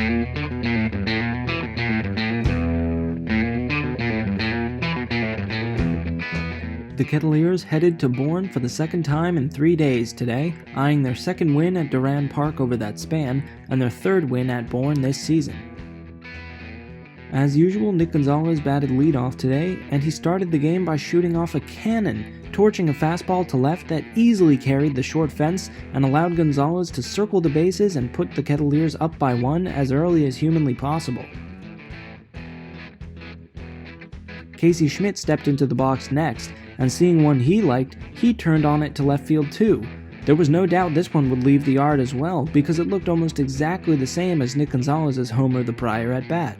The Kettleers headed to Bourne for the second time in 3 days today, eyeing their second win at Durand Park over that span, and their third win at Bourne this season. As usual, Nick Gonzalez batted leadoff today, and he started the game by shooting off a cannon, torching a fastball to left that easily carried the short fence and allowed Gonzalez to circle the bases and put the Kettleers up by 1 as early as humanly possible. Casey Schmidt stepped into the box next, and seeing one he liked, he turned on it to left field too. There was no doubt this one would leave the yard as well, because it looked almost exactly the same as Nick Gonzalez's homer the prior at bat.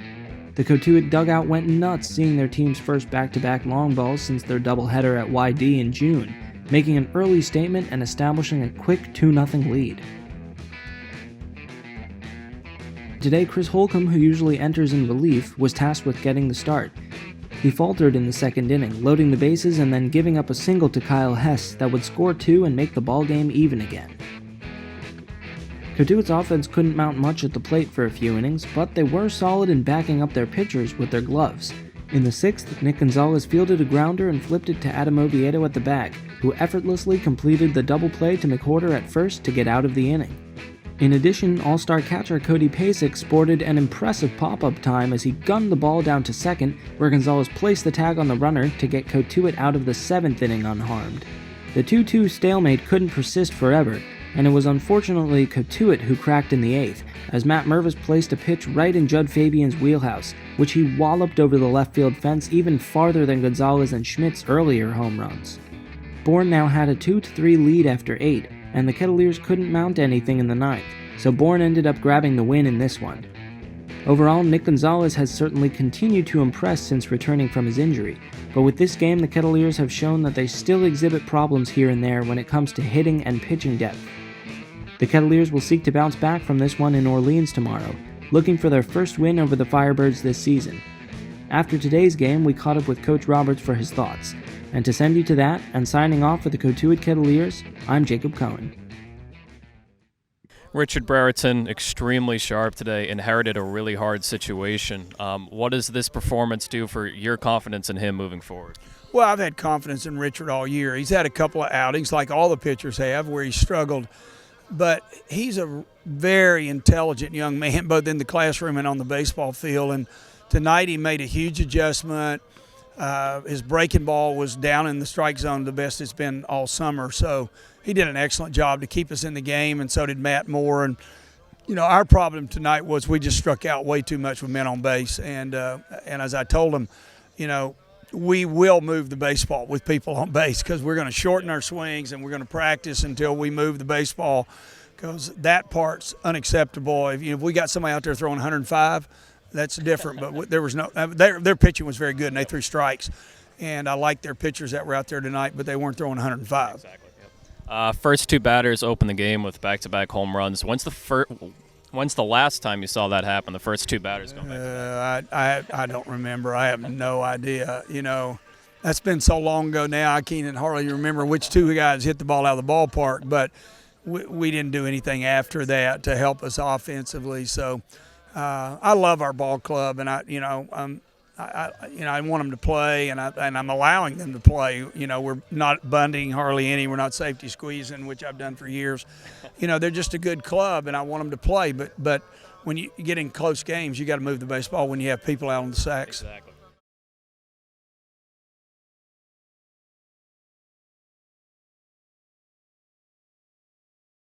The Cotuit dugout went nuts seeing their team's first back-to-back long balls since their doubleheader at YD in June, making an early statement and establishing a quick 2-0 lead. Today, Chris Holcomb, who usually enters in relief, was tasked with getting the start. He faltered in the second inning, loading the bases and then giving up a single to Kyle Hess that would score 2 and make the ballgame even again. Cotuit's offense couldn't mount much at the plate for a few innings, but they were solid in backing up their pitchers with their gloves. In the 6th, Nick Gonzalez fielded a grounder and flipped it to Adam Oviedo at the bag, who effortlessly completed the double play to McWhorter at first to get out of the inning. In addition, all-star catcher Cody Pasek sported an impressive pop-up time as he gunned the ball down to second, where Gonzalez placed the tag on the runner to get Cotuit out of the 7th inning unharmed. The 2-2 stalemate couldn't persist forever, and it was unfortunately Cotuit who cracked in the 8th, as Matt Mervis placed a pitch right in Judd Fabian's wheelhouse, which he walloped over the left field fence even farther than Gonzalez and Schmidt's earlier home runs. Bourne now had a 2-3 lead after 8, and the Kettleers couldn't mount anything in the 9th, so Bourne ended up grabbing the win in this one. Overall, Nick Gonzalez has certainly continued to impress since returning from his injury, but with this game the Kettleers have shown that they still exhibit problems here and there when it comes to hitting and pitching depth. The Kettleers will seek to bounce back from this one in Orleans tomorrow, looking for their first win over the Firebirds this season. After today's game, we caught up with Coach Roberts for his thoughts, and to send you to that, and signing off for the Cotuit Kettleers, I'm Jacob Cohen. Richard Brereton, extremely sharp today, inherited a really hard situation. What does this performance do for your confidence in him moving forward? Well, I've had confidence in Richard all year. He's had a couple of outings, like all the pitchers have, where he struggled. But he's a very intelligent young man, both in the classroom and on the baseball field. And tonight he made a huge adjustment. His breaking ball was down in the strike zone, the best it's been all summer. So he did an excellent job to keep us in the game, and so did Matt Moore. And, our problem tonight was we just struck out way too much with men on base. And as I told him, we will move the baseball with people on base because we're going to shorten our swings and we're going to practice until we move the baseball because that part's unacceptable. If we got somebody out there throwing 105, that's different. But there was no their pitching was very good and they threw strikes. And I liked their pitchers that were out there tonight, but they weren't throwing 105. Exactly. Yep. First two batters opened the game with back-to-back home runs. When's the last time you saw that happen, the first two batters going back? I don't remember. I have no idea. That's been so long ago now, I can't hardly remember which two guys hit the ball out of the ballpark, but we didn't do anything after that to help us offensively. So I love our ball club, and I want them to play, and I'm allowing them to play. We're not bunting hardly any. We're not safety squeezing, which I've done for years. They're just a good club, and I want them to play. But when you get in close games, you got to move the baseball when you have people out on the sacks. Exactly.